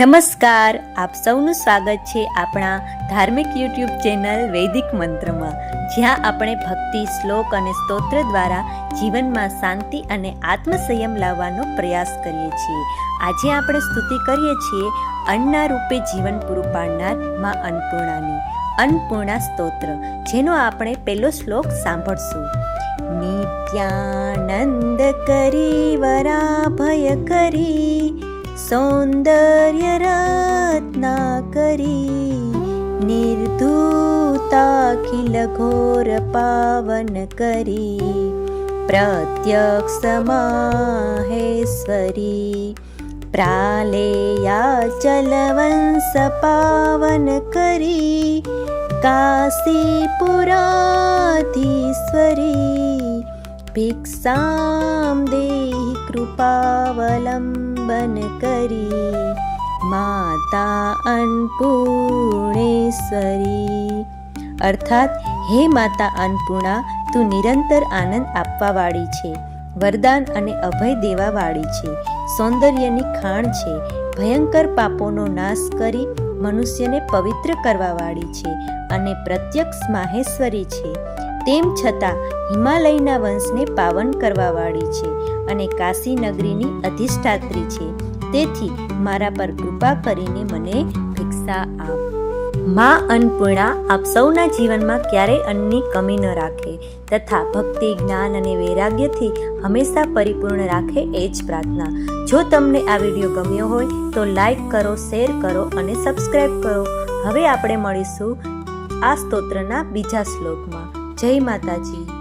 નમસ્કાર, આપ સૌનું સ્વાગત છે આપણા ધાર્મિક યુટ્યુબ ચેનલ વૈદિક મંત્રમાં, જ્યાં આપણે ભક્તિ, શ્લોક અને સ્તોત્ર દ્વારા જીવનમાં શાંતિ અને આત્મસંયમ લાવવાનો પ્રયાસ કરીએ છીએ. આજે આપણે સ્તુતિ કરીએ છીએ અન્નના રૂપે જીવન પૂરું પાડનાર માં અન્નપૂર્ણાની અન્નપૂર્ણા સ્તોત્ર, જેનો આપણે પહેલો શ્લોક સાંભળશું. નિત્યાનંદ કરી વરાભય કરી સૌંદર્ય રત્ના કરી નિર્ધૂતાખિલ ઘોર પાવન કરી પ્રત્યક્ષ માહેશ્વરી પ્રાલેયાચલવંશ પાવન કરી કાશીપુરાધીશ્વરી ભિક્ષામ દેહી કૃપાવલંબન કરી માતા અન્નપૂર્ણેશ્વરી. અર્થાત, હે માતા અન્નપૂર્ણા, તું નિરંતર આનંદ આપવાવાળી છે, વરદાન અને અભય દેવાવાળી છે, સૌંદર્યની ખાણ છે, ભયંકર પાપોનો નાશ કરી મનુષ્યને પવિત્ર કરવાવાળી છે અને પ્રત્યક્ષ માહેશ્વરી છે. તેમ છતાં હિમાલયના વંશને પાવન કરવાવાળી છે અને કાશી નગરીની અધિષ્ઠાત્રી છે. તેથી મારા પર કૃપા કરીને મને ભિક્ષા આપ. માં અન્નપૂર્ણા આપ સૌના જીવનમાં ક્યારેય અન્નની કમી ન રાખે તથા ભક્તિ, જ્ઞાન અને વૈરાગ્યથી હંમેશા પરિપૂર્ણ રાખે, એ જ પ્રાર્થના. જો તમને આ વિડીયો ગમ્યો હોય તો લાઈક કરો, શેર કરો અને સબસ્ક્રાઈબ કરો. હવે આપણે મળીશું આ સ્તોત્રના બીજા શ્લોકમાં. જય માતાજી.